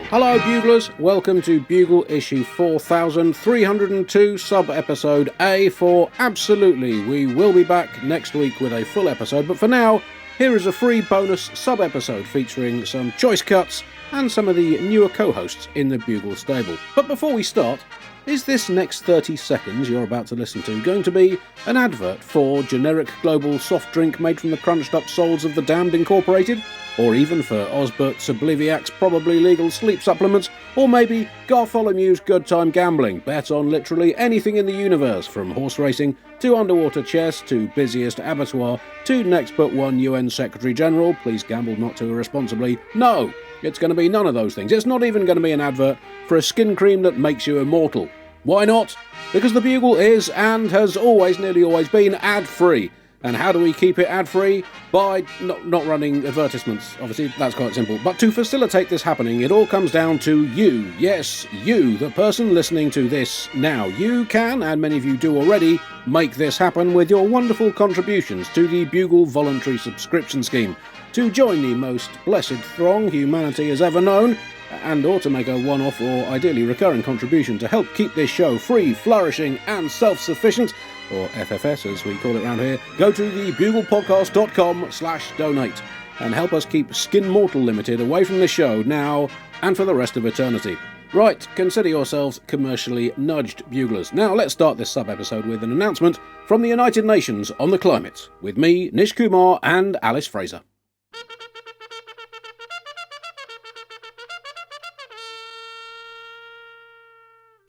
Hello Buglers, welcome to Bugle issue 4302, sub-episode A for Absolutely. We will be back next week with a full episode, but for now, here is a free bonus sub-episode featuring some choice cuts and some of the newer co-hosts in the Bugle stable. But before we start, is this next 30 seconds you're about to listen to going to be an advert for generic global soft drink made from the crunched up souls of the damned incorporated? Or even for Osbert's Obliviac's probably legal sleep supplements, or maybe Gartholomew's good time gambling. Bet on literally anything in the universe, from horse racing to underwater chess to busiest abattoir to next but one UN Secretary General. Please gamble not too irresponsibly. No, it's going to be none of those things. It's not even going to be an advert for a skin cream that makes you immortal. Why not? Because the Bugle is, and has always, nearly always been, ad-free. And how do we keep it ad-free? By not running advertisements. Obviously, that's quite simple. But to facilitate this happening, it all comes down to you. Yes, you, the person listening to this now. You can, and many of you do already, make this happen with your wonderful contributions to the Bugle voluntary subscription scheme. To join the most blessed throng humanity has ever known, and or to make a one-off or ideally recurring contribution to help keep this show free, flourishing and self-sufficient, or FFS as we call it around here, go to thebuglepodcast.com/donate and help us keep Skin Mortal Limited away from the show now and for the rest of eternity. Right, consider yourselves commercially nudged, Buglers. Now let's start this sub-episode with an announcement from the United Nations on the climate, with me, Nish Kumar, and Alice Fraser.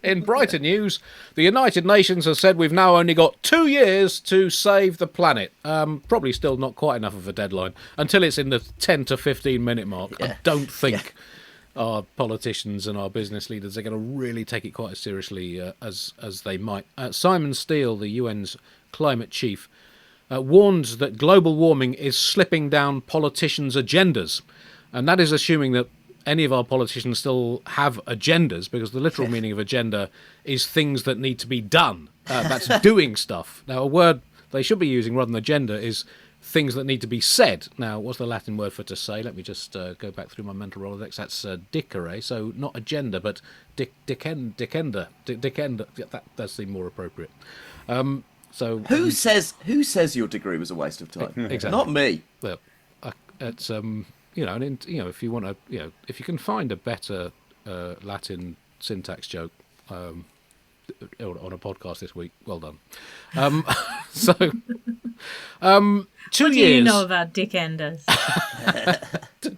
In brighter news, the United Nations has said we've now only got 2 years to save the planet. Probably still not quite enough of a deadline until it's in the 10 to 15 minute mark. Yeah. I don't think our politicians and our business leaders are going to really take it quite as seriously as they might. Simon Steele, the UN's climate chief, warns that global warming is slipping down politicians' agendas. And that is assuming that any of our politicians still have agendas, because the literal meaning of agenda is things that need to be done. That's doing stuff. Now, a word they should be using rather than agenda is things that need to be said. Now, what's the Latin word for to say? Let me just go back through my mental Rolodex. That's dicere, so not agenda, but dicenda. That does seem more appropriate. So who says your degree was a waste of time? Exactly. Not me. Well, it's if you want to, if you can find a better Latin syntax joke on a podcast this week, well done. 2 years. What do you know about dickenders?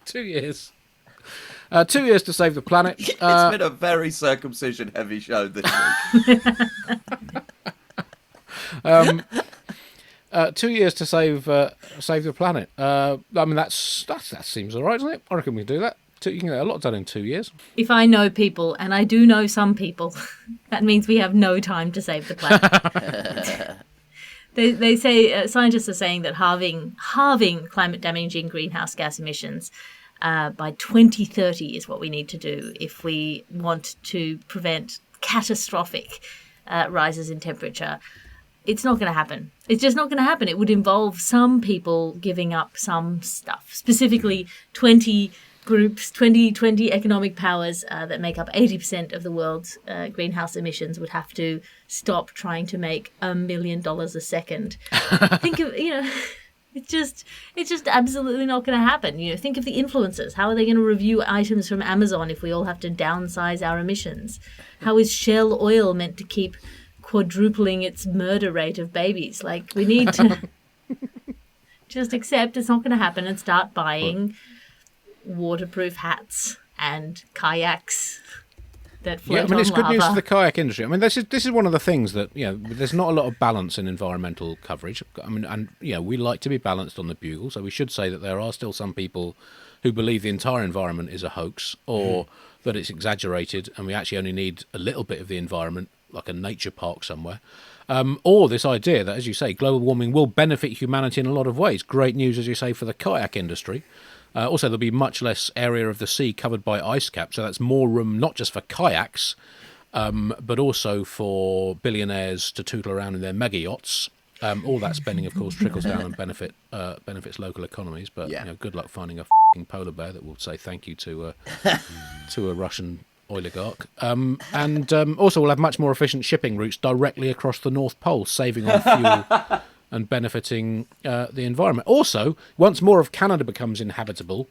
2 years. 2 years to save the planet. It's been a very circumcision-heavy show this week. 2 years to save the planet. I mean, that seems all right, doesn't it? I reckon we can do that. You can get a lot done in 2 years. If I know people, and I do know some people, that means we have no time to save the planet. They say, scientists are saying that halving climate-damaging greenhouse gas emissions by 2030 is what we need to do if we want to prevent catastrophic rises in temperature. It's not going to happen. It's just not going to happen. It would involve some people giving up some stuff, specifically 20 groups, 20 economic powers that make up 80% of the world's greenhouse emissions would have to stop trying to make $1 million a second. Think of, it's just absolutely not going to happen. Think of the influencers. How are they going to review items from Amazon if we all have to downsize our emissions? How is Shell Oil meant to keep quadrupling its murder rate of babies? Like, we need to just accept it's not going to happen and start buying waterproof hats and kayaks that float on lava. It's good news for the kayak industry. I mean, this is one of the things that, there's not a lot of balance in environmental coverage. I mean, and we like to be balanced on the Bugle, so we should say that there are still some people who believe the entire environment is a hoax, or that it's exaggerated and we actually only need a little bit of the environment, like a nature park somewhere, or this idea that, as you say, global warming will benefit humanity in a lot of ways. Great news, as you say, for the kayak industry. Also, there'll be much less area of the sea covered by ice cap, so that's more room not just for kayaks, but also for billionaires to tootle around in their mega yachts. All that spending, of course, trickles down and benefits local economies. But good luck finding a polar bear that will say thank you to a Russian oligarch. And also, we'll have much more efficient shipping routes directly across the North Pole, saving on fuel and benefiting the environment. Also, once more of Canada becomes inhabitable,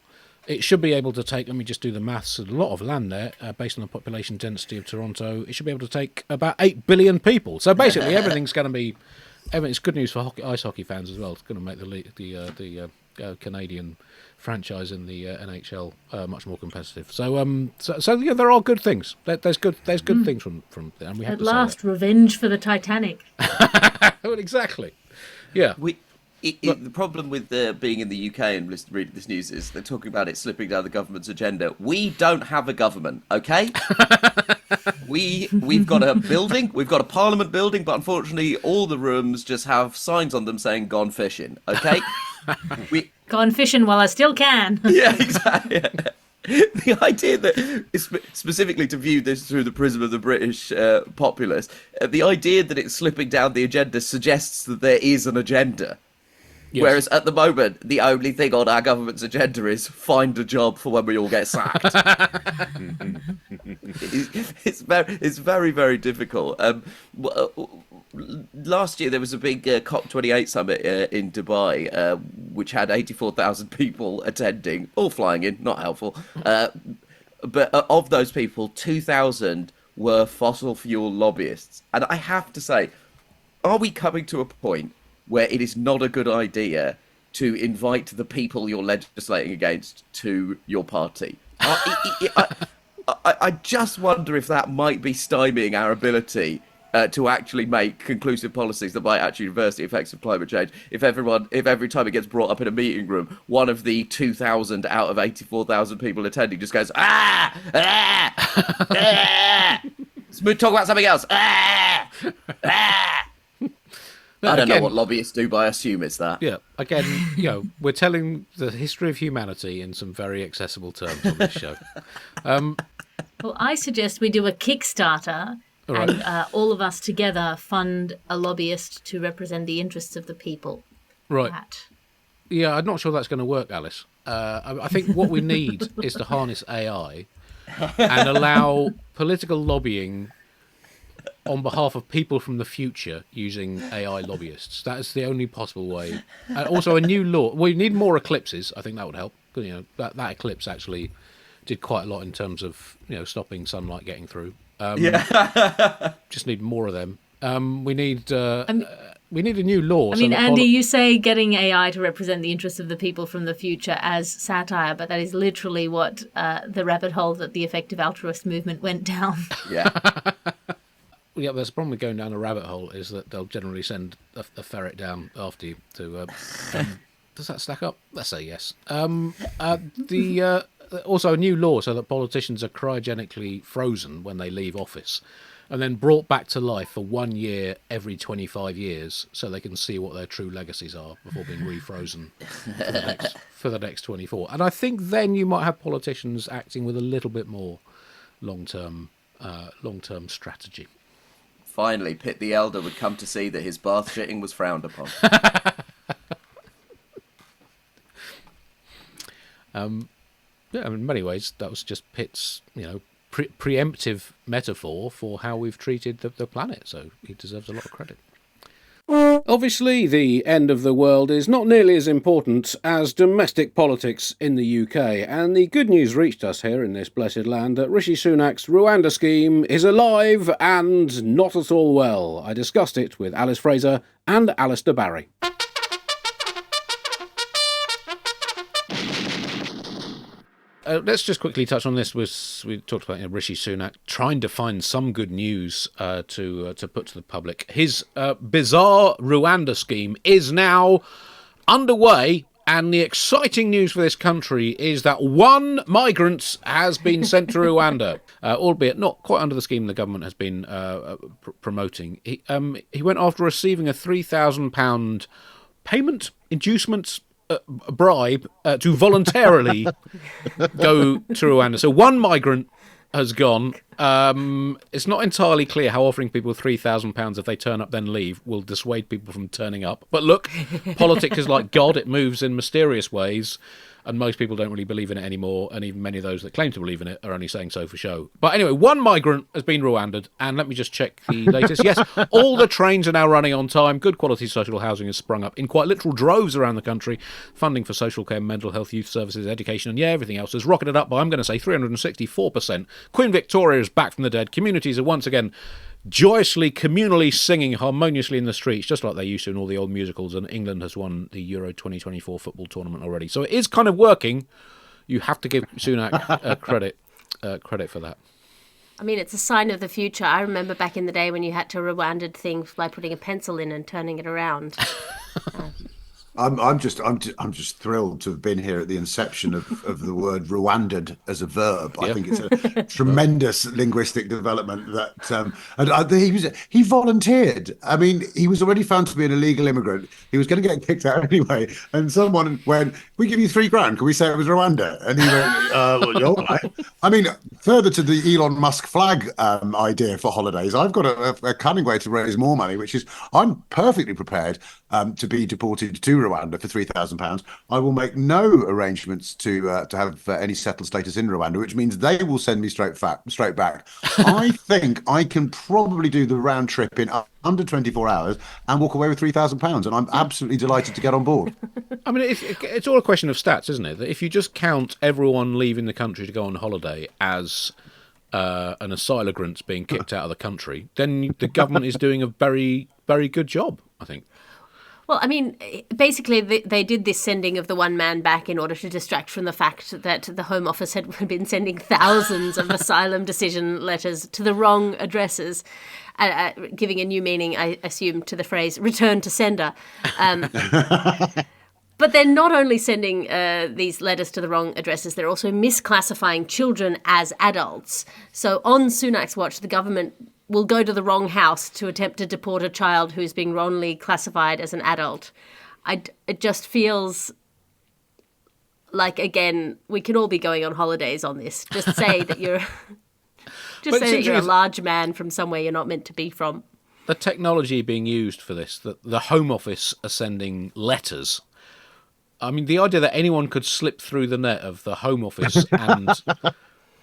it should be able to take, let me just do the maths, a lot of land there, based on the population density of Toronto. It should be able to take about 8 billion people. So basically, everything's good news for ice hockey fans as well. It's going to make the Canadian franchise in the NHL much more competitive. So there are good things. There's good things from there. And we have At last, revenge for the Titanic. Well, exactly. Yeah. The problem with being in the UK and reading this news is they're talking about it slipping down the government's agenda. We don't have a government, okay? We've got a building, we've got a parliament building, but unfortunately all the rooms just have signs on them saying "Gone fishing," okay? Gone fishing while I still can. Yeah, exactly. The idea that, specifically to view this through the prism of the British populace, the idea that it's slipping down the agenda suggests that there is an agenda. Yes. Whereas at the moment, the only thing on our government's agenda is find a job for when we all get sacked. It's very, very difficult. Last year, there was a big COP28 summit in Dubai, which had 84,000 people attending, all flying in, not helpful. But of those people, 2,000 were fossil fuel lobbyists. And I have to say, are we coming to a point where it is not a good idea to invite the people you're legislating against to your party? I just wonder if that might be stymieing our ability to actually make conclusive policies that might actually reverse the effects of climate change. If every time it gets brought up in a meeting room, one of the 2,000 out of 84,000 people attending just goes, ah, let's talk about something else. I don't know what lobbyists do, but I assume it's that. Yeah, again, we're telling the history of humanity in some very accessible terms on this show. Well, I suggest we do a Kickstarter and all of us together fund a lobbyist to represent the interests of the people. Right. Yeah, I'm not sure that's going to work, Alice. I think what we need is to harness AI and allow political lobbying on behalf of people from the future using AI lobbyists. That is the only possible way. And also a new law. We need more eclipses. I think that would help. That eclipse actually did quite a lot in terms of stopping sunlight getting through. Just need more of them. We need a new law. Andy, you say getting AI to represent the interests of the people from the future as satire, but that is literally what the rabbit hole that the effective altruist movement went down. Yeah. Yeah, there's a problem with going down a rabbit hole is that they'll generally send a ferret down after you to... does that stack up? Let's say yes. Also a new law so that politicians are cryogenically frozen when they leave office and then brought back to life for 1 year every 25 years so they can see what their true legacies are before being refrozen for the next 24. And I think then you might have politicians acting with a little bit more long-term strategy. Finally, Pitt the Elder would come to see that his bath shitting was frowned upon. In many ways, that was just Pitt's, preemptive metaphor for how we've treated the planet. So he deserves a lot of credit. Obviously, the end of the world is not nearly as important as domestic politics in the UK, and the good news reached us here in this blessed land that Rishi Sunak's Rwanda scheme is alive and not at all well. I discussed it with Alice Fraser and Alastair Barrie. Let's just quickly touch on this. We talked about Rishi Sunak trying to find some good news to put to the public. His bizarre Rwanda scheme is now underway, and the exciting news for this country is that 1 migrant has been sent to Rwanda, albeit not quite under the scheme the government has been promoting. He went after receiving a £3,000 payment, inducement, bribe to voluntarily go to Rwanda. So 1 migrant has gone, It's not entirely clear how offering people £3,000 if they turn up then leave will dissuade people from turning up. But look, politics is like God. It moves in mysterious ways. And most people don't really believe in it anymore, and even many of those that claim to believe in it are only saying so for show. But anyway, one migrant has been Rwandaed, and let me just check the latest. Yes, all the trains are now running on time. Good quality social housing has sprung up in quite literal droves around the country. Funding for social care, mental health, youth services, education, and everything else has rocketed up by, I'm going to say, 364%. Queen Victoria is back from the dead. Communities are once again joyously, communally singing harmoniously in the streets, just like they used to in all the old musicals, and England has won the Euro 2024 football tournament already. So it is kind of working. You have to give Sunak credit for that. I mean, it's a sign of the future. I remember back in the day when you had to Rwandan things by putting a pencil in and turning it around. I'm just thrilled to have been here at the inception of the word Rwandan as a verb. I think it's a tremendous linguistic development that and he volunteered. I mean, he was already found to be an illegal immigrant. He was going to get kicked out anyway. And someone went, "We give you £3,000. Can we say it was Rwanda?" And he went, "Well, all right." I mean, further to the Elon Musk flag idea for holidays, I've got a cunning way to raise more money, which is I'm perfectly prepared to be deported to Rwanda for £3,000. I will make no arrangements to have any settled status in Rwanda, which means they will send me straight back. I think I can probably do the round trip in under 24 hours and walk away with £3,000, and I'm absolutely delighted to get on board. I mean, it's all a question of stats, isn't it? That if you just count everyone leaving the country to go on holiday as an asylum being kicked out of the country, then the government is doing a very, very good job, I think. Well, I mean, basically, they did this sending of the one man back in order to distract from the fact that the Home Office had been sending thousands of asylum decision letters to the wrong addresses, giving a new meaning, I assume, to the phrase "return to sender." But they're not only sending these letters to the wrong addresses, they're also misclassifying children as adults. So on Sunak's watch, the government will go to the wrong house to attempt to deport a child who's being wrongly classified as an adult. It just feels like, again, we can all be going on holidays on this. Just say that you're a large man from somewhere you're not meant to be from. The technology being used for this, the Home Office are sending letters. I mean, the idea that anyone could slip through the net of the Home Office and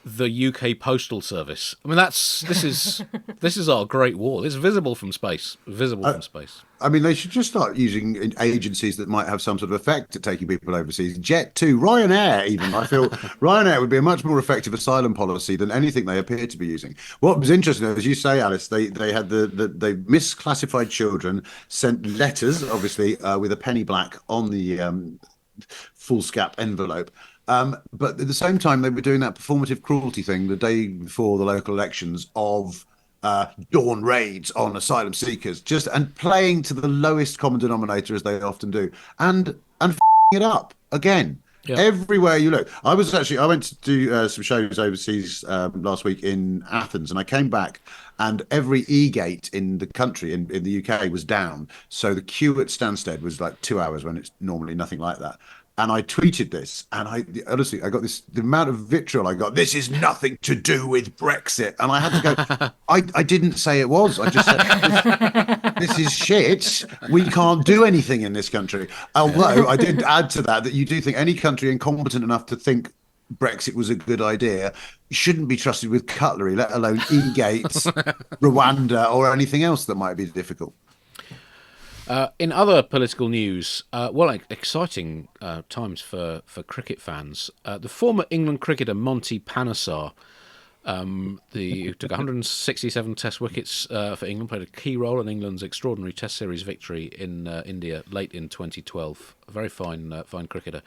the UK Postal Service. I mean, this is our great war. It's visible from space. I mean, they should just start using agencies that might have some sort of effect at taking people overseas. Jet2, Ryanair, even. I feel Ryanair would be a much more effective asylum policy than anything they appear to be using. What was interesting, as you say, Alice, they had they misclassified children, sent letters, obviously, with a penny black on the foolscap envelope. But at the same time, they were doing that performative cruelty thing the day before the local elections of dawn raids on asylum seekers, and playing to the lowest common denominator as they often do, and it up again. Yeah. Everywhere you look. I went to do some shows overseas last week in Athens, and I came back, and every e-gate in the country, in the UK, was down. So the queue at Stansted was like 2 hours when it's normally nothing like that. And I tweeted this, and I got the amount of vitriol I got. This is nothing to do with Brexit. And I had to go, I didn't say it was. I just said, this is shit. We can't do anything in this country. Although I did add to that you do think any country incompetent enough to think Brexit was a good idea shouldn't be trusted with cutlery, let alone e-gates, Rwanda, or anything else that might be difficult. In other political news, exciting times for cricket fans. The former England cricketer Monty Panesar, who took 167 Test wickets for England, played a key role in England's extraordinary Test series victory in India late in 2012. A very fine cricketer.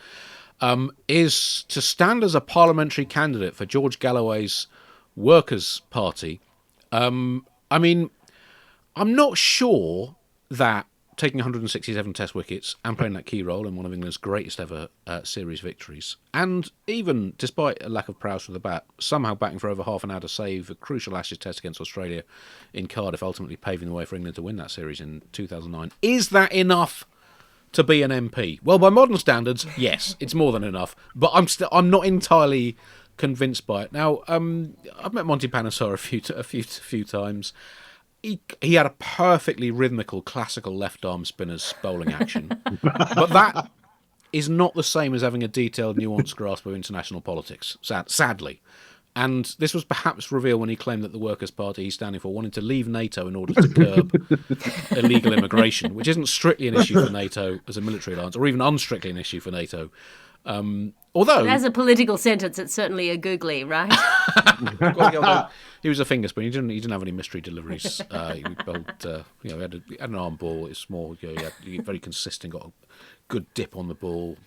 Is to stand as a parliamentary candidate for George Galloway's Workers' Party. I mean, I'm not sure that taking 167 Test wickets and playing that key role in one of England's greatest ever series victories, and even despite a lack of prowess with the bat, somehow batting for over half an hour to save a crucial Ashes Test against Australia in Cardiff, ultimately paving the way for England to win that series in 2009. Is that enough to be an MP? Well, by modern standards, yes, it's more than enough. But I'm not entirely convinced by it. Now, I've met Monty Panesar a few times. He had a perfectly rhythmical, classical left-arm spinner's bowling action. But that is not the same as having a detailed, nuanced grasp of international politics, sadly. And this was perhaps revealed when he claimed that the Workers' Party he's standing for wanted to leave NATO in order to curb illegal immigration, which isn't strictly an issue for NATO as a military alliance, or even unstrictly an issue for NATO. Although, as a political sentence, it's certainly a googly, right? he was a finger spin. He didn't have any mystery deliveries. He bowled, he had an arm ball. It's more, he had very consistent, got a good dip on the ball.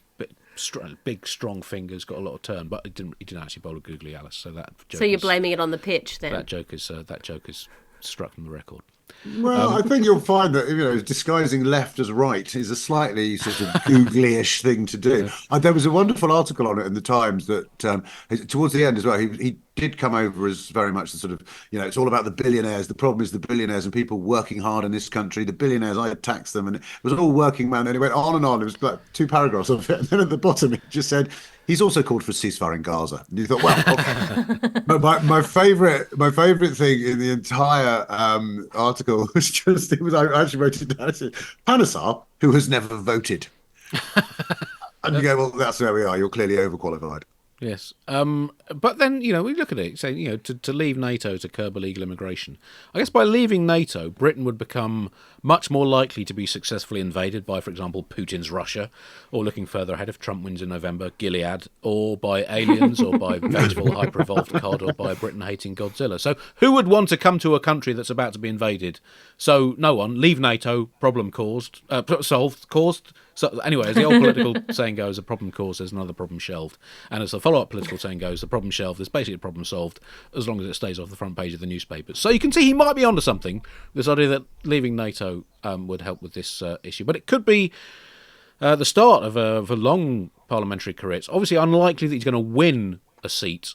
Big, strong fingers, got a lot of turn, but he didn't actually bowl a googly, Alice. So that joke so you're blaming it on the pitch, then? That joke is struck from the record. Well, I think you'll find that disguising left as right is a slightly sort of googly-ish thing to do. There was a wonderful article on it in the Times that towards the end as well, he did come over as very much the sort of, it's all about the billionaires. The problem is the billionaires and people working hard in this country. The billionaires, I tax them, and it was all working man. And it went on and on. It was like 2 paragraphs of it, and then at the bottom it just said, he's also called for a ceasefire in Gaza. And you thought, well, okay. But my favourite thing in the entire article was just, I actually wrote it down. It said, Panesar, who has never voted. And you go, well, that's where we are. You're clearly overqualified. Yes. But then, we look at it, say, to leave NATO to curb illegal immigration. I guess by leaving NATO, Britain would become much more likely to be successfully invaded by, for example, Putin's Russia, or looking further ahead, if Trump wins in November, Gilead, or by aliens, or by vengeful hyper-evolved cod, or by Britain hating Godzilla. So who would want to come to a country that's about to be invaded? So no one. Leave NATO, problem solved. So anyway, as the old political saying goes, a problem caused, there's another problem shelved. And as the follow-up political saying goes, the problem shelved is basically a problem solved, as long as it stays off the front page of the newspapers. So you can see he might be onto something, this idea that leaving NATO would help with this issue. But it could be the start of a long parliamentary career. It's obviously unlikely that he's going to win a seat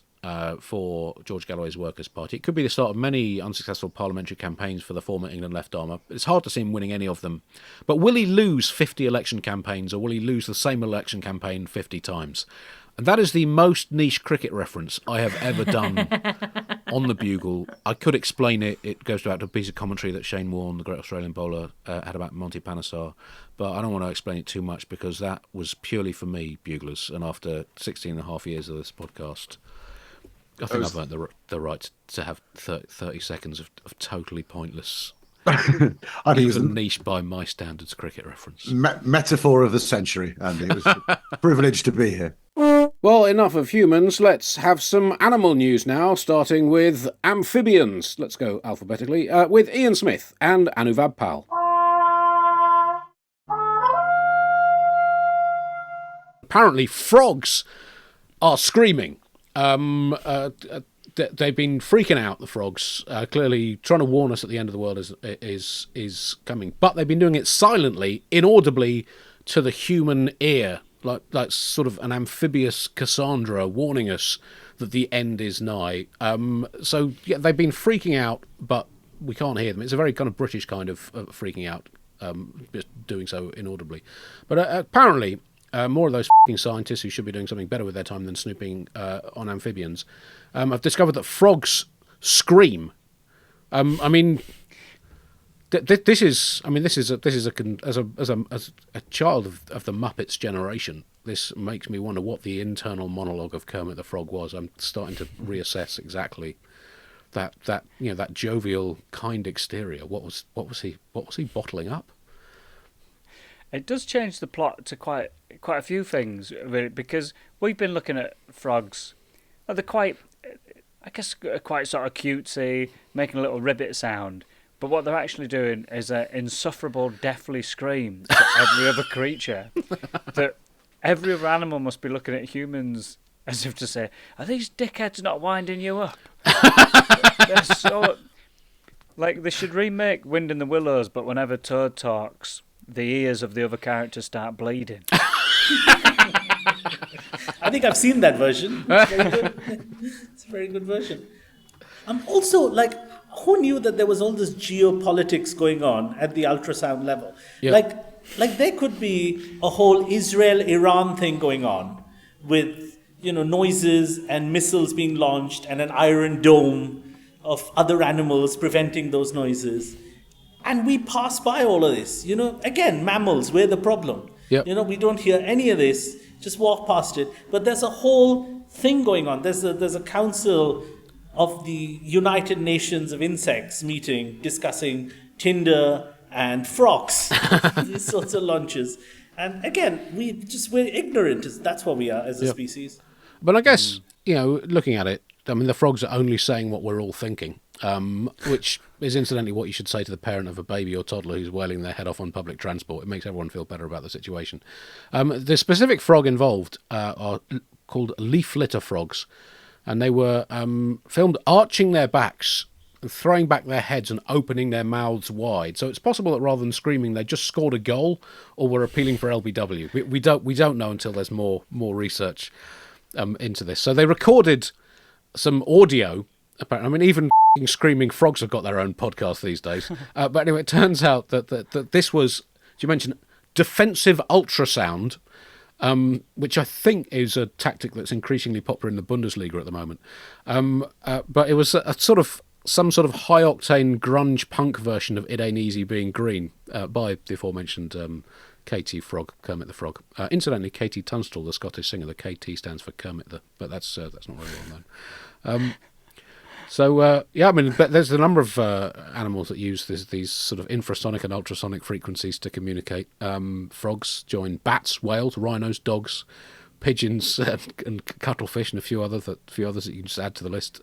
for George Galloway's Workers' Party. It could be the start of many unsuccessful parliamentary campaigns for the former England left armer. It's hard to see him winning any of them. But will he lose 50 election campaigns, or will he lose the same election campaign 50 times? And that is the most niche cricket reference I have ever done on the Bugle. I could explain it. It goes back to a piece of commentary that Shane Warne, the great Australian bowler, had about Monty Panesar. But I don't want to explain it too much, because that was purely for me, Buglers. And after 16 and a half years of this podcast, I think I've earned the right to have 30 seconds of totally pointless, even niche by my standards, cricket reference. Metaphor of the century, Andy. It was a privilege to be here. Well, enough of humans. Let's have some animal news now, starting with amphibians. Let's go alphabetically, with Ian Smith and Anuvab Pal. Apparently, frogs are screaming. They've been freaking out, the frogs, clearly trying to warn us that the end of the world is coming. But they've been doing it silently, inaudibly to the human ear, like sort of an amphibious Cassandra warning us that the end is nigh. So yeah, they've been freaking out, but we can't hear them. It's a very kind of British kind of freaking out, just doing so inaudibly. But apparently, more of those f***ing scientists who should be doing something better with their time than snooping on amphibians have discovered that frogs scream. This is a child of the Muppets generation. This makes me wonder what the internal monologue of Kermit the Frog was. I'm starting to reassess exactly that jovial, kind exterior. What was he bottling up? It does change the plot to quite a few things, really, because we've been looking at frogs. They're quite sort of cutesy, making a little ribbit sound. But what they're actually doing is an insufferable, deathly scream to every other creature. That every other animal must be looking at humans as if to say, "Are these dickheads not winding you up?" They're so like they should remake Wind in the Willows, but whenever Toad talks, the ears of the other characters start bleeding. I think I've seen that version. It's very good. It's a very good version. Also, who knew that there was all this geopolitics going on at the ultrasound level? Yeah. Like there could be a whole Israel-Iran thing going on with noises and missiles being launched and an iron dome of other animals preventing those noises. And we pass by all of this. Again, mammals, we're the problem. Yep. We don't hear any of this, just walk past it. But there's a whole thing going on. There's a council of the United Nations of Insects meeting discussing Tinder and frogs, these sorts of launches. And again, we're ignorant. That's what we are as a species. But I guess, looking at it, I mean, the frogs are only saying what we're all thinking, which is incidentally what you should say to the parent of a baby or toddler who's wailing their head off on public transport. It makes everyone feel better about the situation. The specific frog involved are called leaf litter frogs, and they were filmed arching their backs, throwing back their heads and opening their mouths wide. So it's possible that rather than screaming, they just scored a goal or were appealing for LBW. We don't know until there's more research into this. So they recorded some audio. I mean, even screaming frogs have got their own podcast these days. But anyway, it turns out that this was, you mentioned, defensive ultrasound, which I think is a tactic that's increasingly popular in the Bundesliga at the moment. But it was some sort of high-octane grunge punk version of It Ain't Easy Being Green by the aforementioned KT Frog, Kermit the Frog. Incidentally, KT Tunstall, the Scottish singer, the KT stands for Kermit, but that's not very well known. I mean, there's a number of animals that use these sort of infrasonic and ultrasonic frequencies to communicate. Frogs join bats, whales, rhinos, dogs, pigeons, and cuttlefish, and a few others that you can just add to the list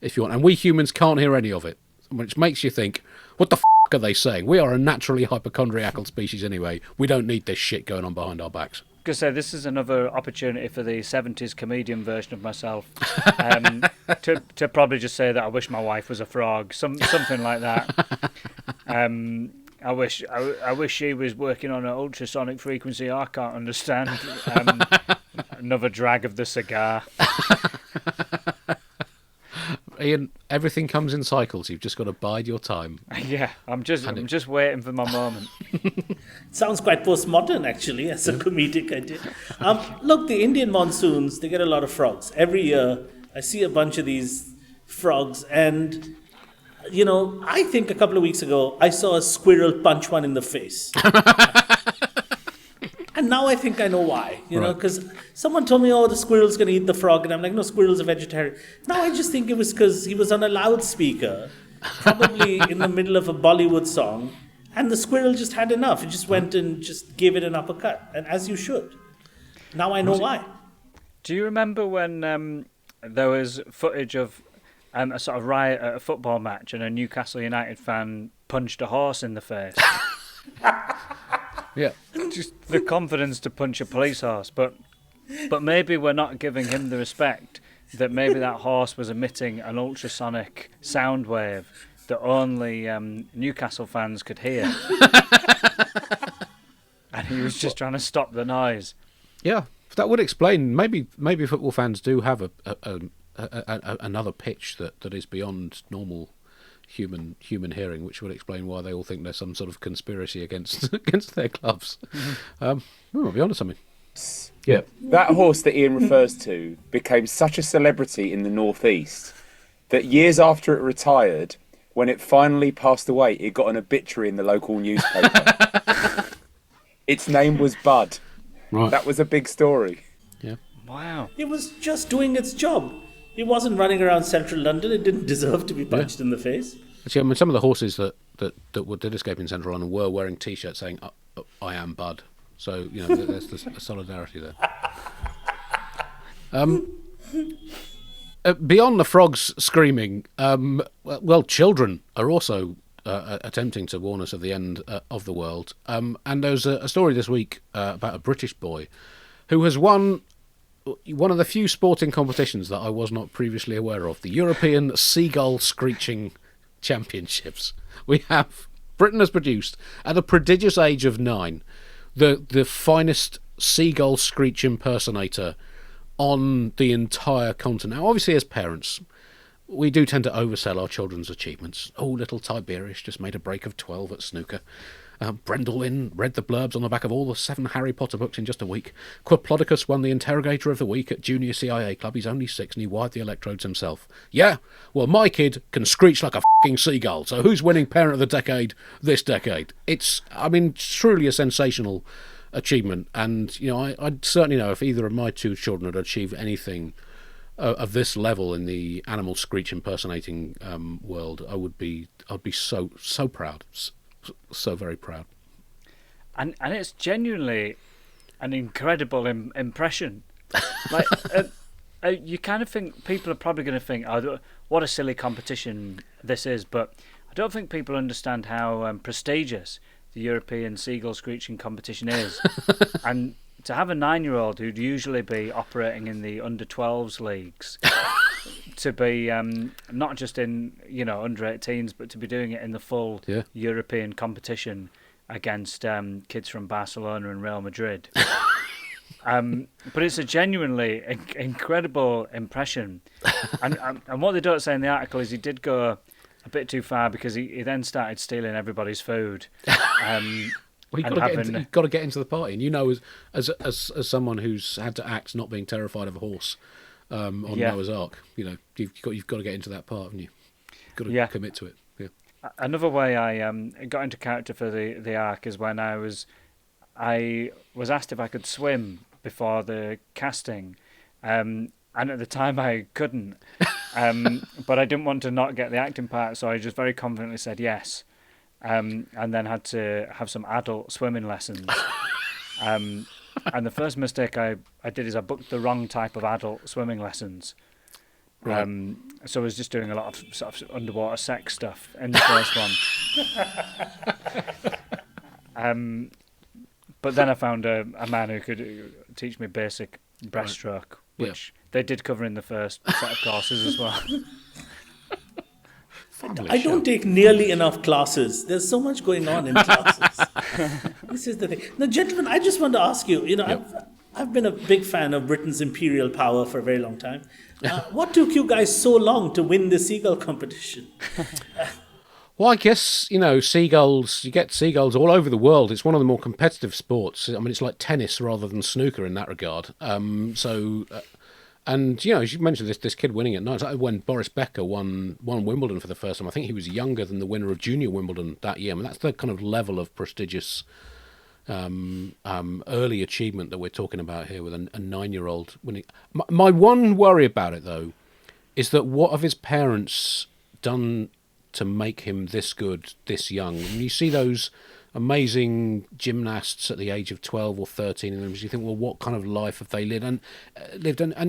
if you want. And we humans can't hear any of it, which makes you think, what the f*** are they saying? We are a naturally hypochondriacal species anyway. We don't need this shit going on behind our backs. This is another opportunity for the 70s comedian version of myself to probably just say that I wish my wife was a frog, something like that. I wish she was working on an ultrasonic frequency I can't understand. Another drag of the cigar. Ian, everything comes in cycles. You've just got to bide your time. Yeah, I'm just waiting for my moment. Sounds quite postmodern, actually, as a comedic idea. Look, the Indian monsoons, they get a lot of frogs. Every year, I see a bunch of these frogs, and, I think a couple of weeks ago, I saw a squirrel punch one in the face. And now I think I know why, because someone told me, the squirrel's going to eat the frog, and I'm like, no, squirrel's a vegetarian. Now I just think it was because he was on a loudspeaker, probably in the middle of a Bollywood song, and the squirrel just had enough. It just went and just gave it an uppercut, and as you should. Now I know why. Do you remember when there was footage of a sort of riot at a football match and a Newcastle United fan punched a horse in the face? Yeah. Just the confidence to punch a police horse, but maybe we're not giving him the respect that maybe that horse was emitting an ultrasonic sound wave that only Newcastle fans could hear. And he was just trying to stop the noise. Yeah, that would explain. Maybe football fans do have another pitch that is beyond normal human hearing, which would explain why they all think there's some sort of conspiracy against their clubs. We might be onto something. Yeah, that horse that Ian refers to became such a celebrity in the Northeast that years after it retired, when it finally passed away, it got an obituary in the local newspaper. Its name was Bud. Right. That was a big story. Yeah. Wow. It was just doing its job. It wasn't running around central London. It didn't deserve to be punched in the face. Actually, I mean, some of the horses that did escape in central London were wearing T-shirts saying, I am Bud. So, there's a solidarity there. Beyond the frogs screaming, children are also attempting to warn us of the end of the world. And there's a story this week about a British boy who has won one of the few sporting competitions that I was not previously aware of, the European Seagull Screeching Championships. Britain has produced, at the prodigious age of 9, the finest seagull screech impersonator on the entire continent. Now, obviously, as parents, we do tend to oversell our children's achievements. Oh, little Tiberius just made a break of 12 at snooker. Brendolin read the blurbs on the back of all the 7 Harry Potter books in just a week. Quaplodicus won the Interrogator of the Week at Junior CIA Club. He's only 6 and he wired the electrodes himself. Yeah, well, my kid can screech like a f***ing seagull. So who's winning Parent of the Decade this decade? It's, I mean, truly a sensational achievement. And, you know, I'd certainly know if either of my 2 children had achieved anything of this level in the animal screech impersonating world, I'd be so proud. So very proud. And it's genuinely an incredible impression. Like, you kind of think people are probably going to think, oh, what a silly competition this is, but I don't think people understand how prestigious the European seagull screeching competition is. And to have a 9-year-old who'd usually be operating in the under-12s leagues to be not just in, you know, under-18s, but to be doing it in the full European competition against kids from Barcelona and Real Madrid. But it's a genuinely incredible impression. And what they don't say in the article is he did go a bit too far, because he then started stealing everybody's food. Well, you've got to get into the party, and you know, as someone who's had to act not being terrified of a horse on Noah's Ark, you know, you've got to get into that part, haven't you? You've got to commit to it. Yeah. Another way I got into character for the Ark is when I was asked if I could swim before the casting, and at the time I couldn't, but I didn't want to not get the acting part, so I just very confidently said yes. And then had to have some adult swimming lessons. And the first mistake I did is I booked the wrong type of adult swimming lessons. Right. So I was just doing a lot of sort of underwater sex stuff in the first one. But then I found a man who could teach me basic breaststroke, which they did cover in the first set of courses as well. I don't take nearly enough classes. There's so much going on in classes. This is the thing. Now, gentlemen, I just want to ask you, I've been a big fan of Britain's imperial power for a very long time. What took you guys so long to win the seagull competition? Well, I guess, you know, seagulls, you get seagulls all over the world. It's one of the more competitive sports. I mean, it's like tennis rather than snooker in that regard. And, you know, as you mentioned, this kid winning at night, when Boris Becker won Wimbledon for the first time, I think he was younger than the winner of Junior Wimbledon that year. I mean, that's the kind of level of prestigious early achievement that we're talking about here with a 9-year-old winning. My one worry about it, though, is that what have his parents done to make him this good, this young? And you see those amazing gymnasts at the age of 12 or 13, and you think, well, what kind of life have they lived? And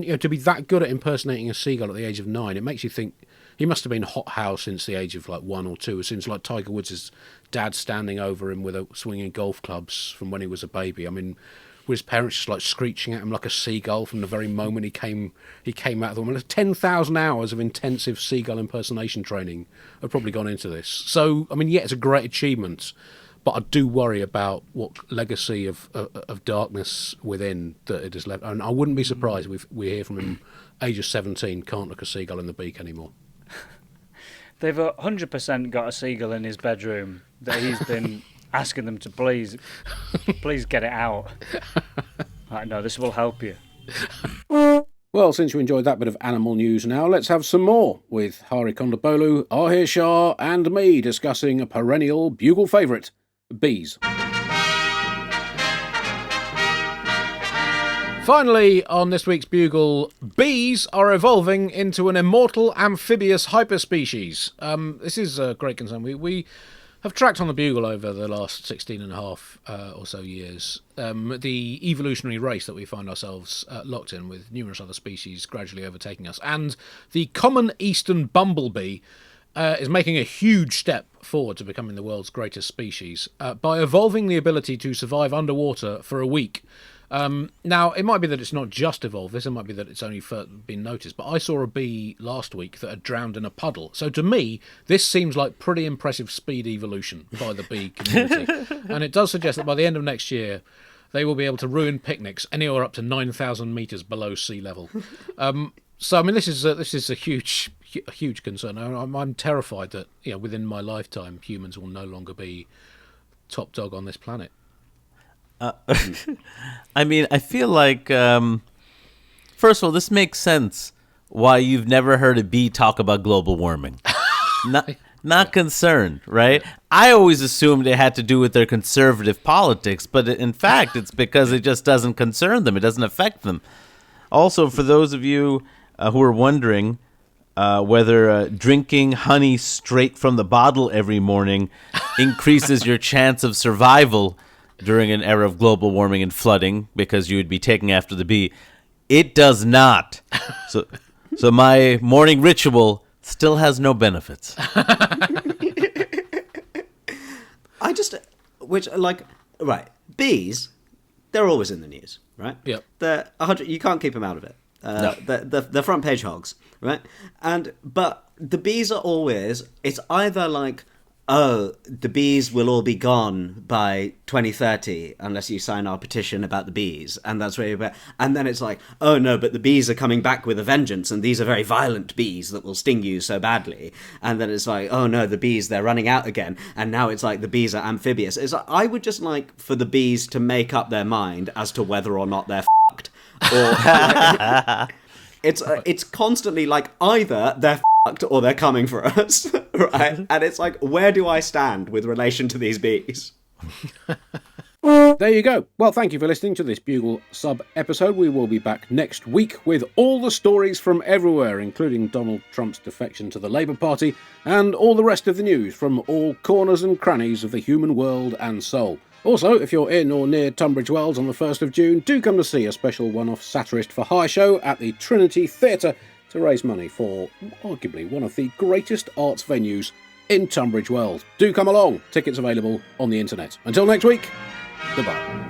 you know, to be that good at impersonating a seagull at the age of 9, it makes you think he must have been hothouse since the age of like 1 or 2, since like Tiger Woods' dad standing over him with swinging golf clubs from when he was a baby. I mean, were his parents just like screeching at him like a seagull from the very moment he came out of them? And 10,000 hours of intensive seagull impersonation training have probably gone into this. So, I mean, yeah, it's a great achievement, but I do worry about what legacy of darkness within that it has left. And I wouldn't be surprised if we hear from him, age of 17, can't look a seagull in the beak anymore. They've 100% got a seagull in his bedroom that he's been asking them to please get it out. Like, no, this will help you. Well, since you enjoyed that bit of animal news now, let's have some more with Hari Kondabolu, Ahir Shah and me discussing a perennial Bugle favourite, bees. Finally, on this week's Bugle, bees are evolving into an immortal amphibious hyperspecies. This is a great concern. We have tracked on the Bugle over the last 16 and a half or so years the evolutionary race that we find ourselves locked in, with numerous other species gradually overtaking us. And the common eastern bumblebee is making a huge step forward to becoming the world's greatest species by evolving the ability to survive underwater for a week. Now, it might be that it's not just evolved this, it might be that it's only been noticed, but I saw a bee last week that had drowned in a puddle. So to me, this seems like pretty impressive speed evolution by the bee community. And it does suggest that by the end of next year, they will be able to ruin picnics anywhere up to 9,000 metres below sea level. So, I mean, this is a huge concern. I'm terrified that, you know, within my lifetime, humans will no longer be top dog on this planet. I mean, I feel like, first of all, this makes sense why you've never heard a bee talk about global warming. Not concerned, right? I always assumed it had to do with their conservative politics, but in fact, it's because it just doesn't concern them. It doesn't affect them. Also, for those of you who are wondering whether drinking honey straight from the bottle every morning increases your chance of survival during an era of global warming and flooding, because you would be taking after the bee, it does not. So my morning ritual still has no benefits. Right, bees, they're always in the news, right? Yep. You can't keep them out of it. The front page hogs, right? But the bees are always, it's either like, oh, the bees will all be gone by 2030 unless you sign our petition about the bees, and that's where you're. And then it's like, oh no, but the bees are coming back with a vengeance, and these are very violent bees that will sting you so badly. And then it's like, oh no, the bees, they're running out again, and now it's like the bees are amphibious. It's like, I would just like for the bees to make up their mind as to whether or not they're fucked, or like, it's constantly like either they're fucked or they're coming for us, right? And it's like, where do I stand with relation to these bees? There you go. Well, thank you for listening to this Bugle sub-episode. We will be back next week with all the stories from everywhere, including Donald Trump's defection to the Labour Party, and all the rest of the news from all corners and crannies of the human world and soul. Also, if you're in or near Tunbridge Wells on the 1st of June, do come to see a special one-off Satirist for Hire show at the Trinity Theatre to raise money for arguably one of the greatest arts venues in Tunbridge Wells. Do come along. Tickets available on the internet. Until next week, goodbye.